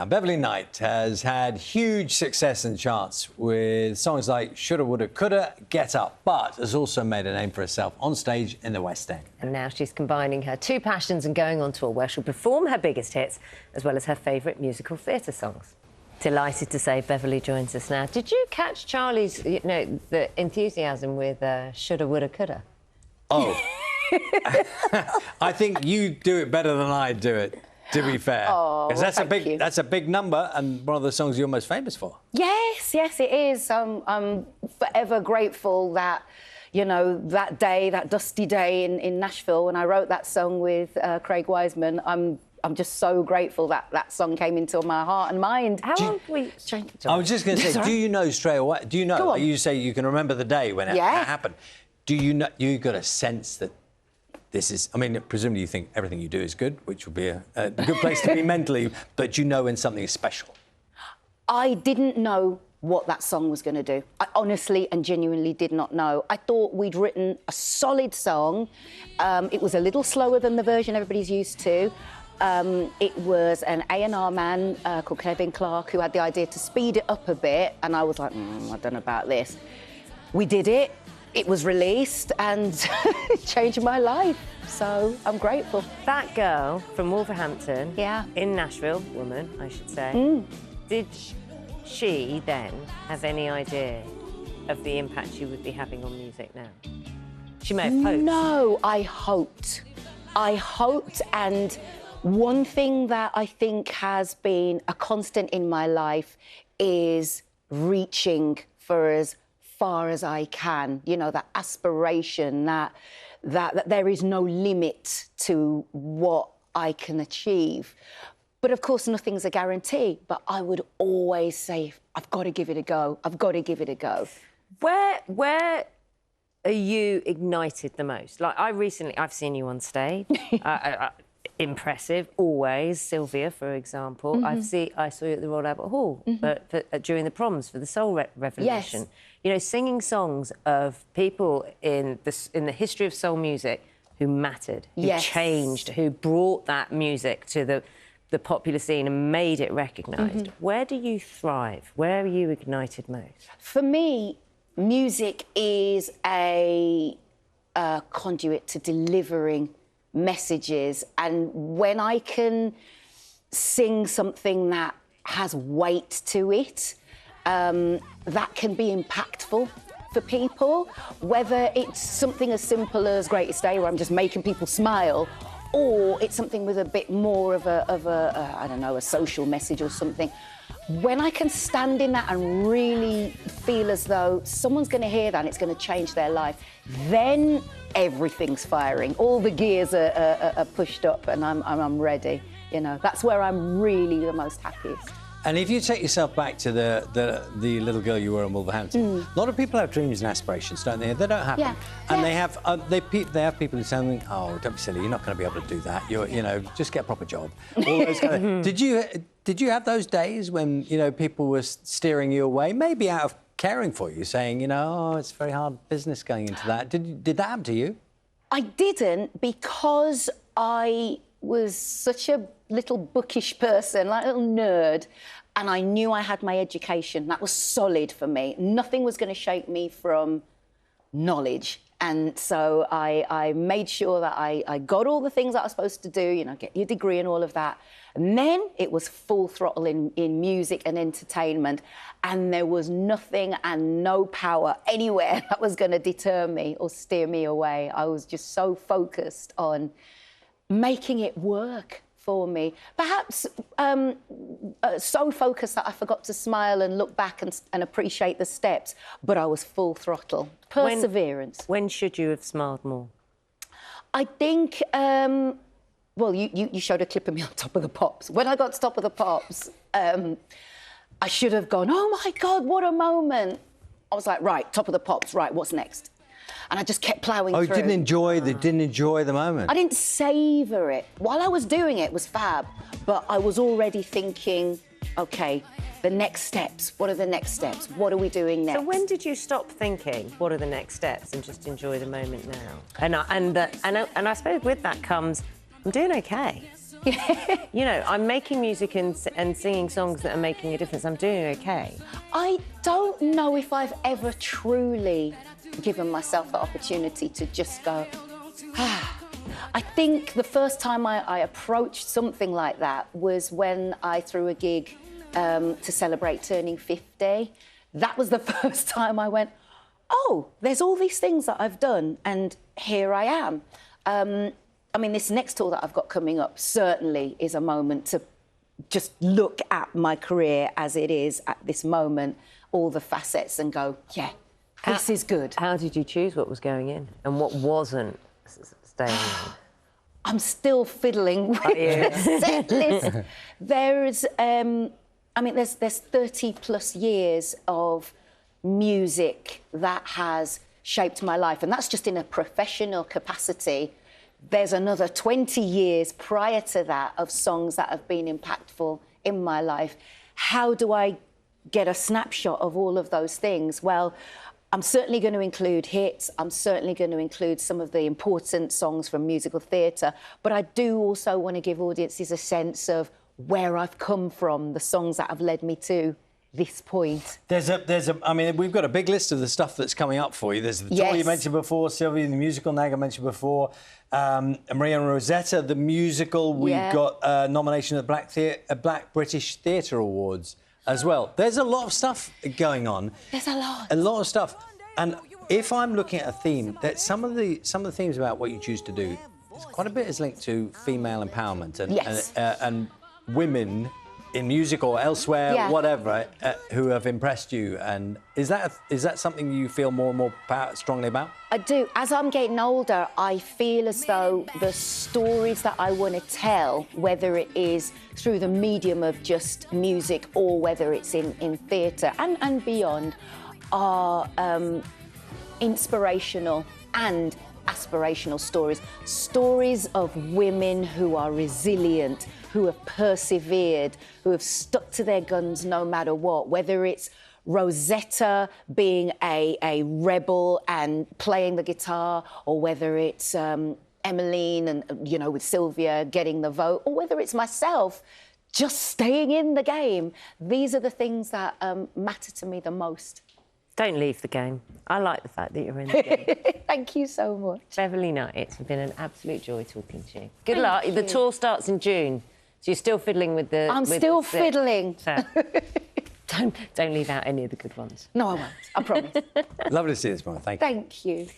Now, Beverley Knight has had huge success in charts with songs like Shoulda, Woulda, Coulda, Get Up, but has also made a name for herself on stage in the West End. And now she's combining her two passions and going on tour where she'll perform her biggest hits as well as her favourite musical theatre songs. Delighted to say Beverley joins us now. Did you catch Charlie's, the enthusiasm with Shoulda, Woulda, Coulda? Oh. I think you do it better than I do it, to be fair. Oh, well, that's a big number and one of the songs you're most famous for. Yes, it is. I'm forever grateful that, that day, that dusty day in Nashville when I wrote that song with Craig Wiseman. I'm just so grateful that that song came into my heart and mind. How long we... I was just going to say, do you know straight away? Do you know? You say you can remember the day when it happened. Do you know? You got a sense that this is... I mean, presumably you think everything you do is good, which would be a good place to be mentally, but you know when something is special. I didn't know what that song was going to do. I honestly and genuinely did not know. I thought we'd written a solid song. It was a little slower than the version everybody's used to. It was an A&R man called Kevin Clark who had the idea to speed it up a bit, and I was like, I don't know about this. We did it. It was released and it changed my life. So I'm grateful. That girl from Wolverhampton, in Nashville, woman, I should say, did she then have any idea of the impact she would be having on music now? She may have hoped. No, I hoped. And one thing that I think has been a constant in my life is reaching for as far as I can, that aspiration, that there is no limit to what I can achieve. But of course, nothing's a guarantee. But I would always say, I've got to give it a go. I've got to give it a go. Where are you ignited the most? Like, I've seen you on stage. Impressive, always. Sylvia, for example. I saw you at the Royal Albert Hall during the proms for the Soul Revolution. Yes. Singing songs of people in the history of soul music who mattered, who changed, who brought that music to the popular scene and made it recognised. Where do you thrive? Where are you ignited most? For me, music is a conduit to delivering messages, and when I can sing something that has weight to it, that can be impactful for people, whether it's something as simple as Greatest Day, where I'm just making people smile, or it's something with a bit more of a I don't know, a social message or something. When I can stand in that and really feel as though someone's going to hear that and it's going to change their life, then everything's firing. All the gears are pushed up and I'm ready. That's where I'm really the most happiest. And if you take yourself back to the little girl you were in Wolverhampton, a lot of people have dreams and aspirations, don't they? They don't happen. And they have people who say, "Oh, don't be silly. You're not going to be able to do that. Just get a proper job." All those kind of... Did you have those days when people were steering you away, maybe out of caring for you, saying, "Oh, it's very hard business going into that." Did that happen to you? I didn't, because I was such a little bookish person, like a little nerd, and I knew I had my education. That was solid for me. Nothing was going to shake me from knowledge. And so I made sure that I got all the things that I was supposed to do, get your degree and all of that. And then it was full throttle in music and entertainment. And there was nothing and no power anywhere that was going to deter me or steer me away. I was just so focused on making it work for me. Perhaps so focused that I forgot to smile and look back and appreciate the steps, but I was full throttle. Perseverance. When should you have smiled more? I think, well, you showed a clip of me on Top of the Pops. When I got to Top of the Pops, I should have gone, oh my God, what a moment. I was like, right, Top of the Pops, right, what's next? And I just kept ploughing through. Oh, you didn't enjoy the moment? I didn't savour it. While I was doing it, it was fab, but I was already thinking, OK, the next steps. What are the next steps? What are we doing next? So when did you stop thinking, what are the next steps, and just enjoy the moment now? And I suppose with that comes, I'm doing OK. You know, I'm making music and singing songs that are making a difference. I'm doing okay. I don't know if I've ever truly given myself the opportunity to just go, I think the first time I approached something like that was when I threw a gig to celebrate turning 50. That was the first time I went, oh, there's all these things that I've done, and here I am. I mean, this next tour that I've got coming up certainly is a moment to just look at my career as it is at this moment, all the facets, and go, yeah, this is good. How did you choose what was going in and what wasn't staying in? I'm still fiddling with the set list. There's, I mean, there's 30 plus years of music that has shaped my life, and that's just in a professional capacity. There's another 20 years prior to that of songs that have been impactful in my life. How do I get a snapshot of all of those things? Well, I'm certainly going to include hits. I'm certainly going to include some of the important songs from musical theatre. But I do also want to give audiences a sense of where I've come from, the songs that have led me to this point. I mean, we've got a big list of the stuff that's coming up for you. There's the tour you mentioned before, Sylvia, the musical Nag I mentioned before, Maria and Rosetta, the musical. We've got nomination at Black British Theatre Awards as well. There's a lot of stuff going on. There's a lot. A lot of stuff. And if I'm looking at a theme, that some of the themes about what you choose to do, quite a bit is linked to female empowerment and women in music or elsewhere, whatever, who have impressed you. And is that something you feel more and more strongly about? I do. As I'm getting older, I feel as though the stories that I want to tell, whether it is through the medium of just music or whether it's in theatre and beyond, are inspirational and aspirational stories. Stories of women who are resilient, who have persevered, who have stuck to their guns no matter what, whether it's Rosetta being a rebel and playing the guitar, or whether it's Emmeline and, you know, with Sylvia getting the vote, or whether it's myself just staying in the game. These are the things that matter to me the most. Don't leave the game. I like the fact that you're in the game. Thank you so much. Beverley Knight, it's been an absolute joy talking to you. Good luck. The tour starts in June, so you're still fiddling with the... I'm still fiddling. So don't leave out any of the good ones. No, I won't. I promise. Lovely to see you this morning. Thank you. Thank you.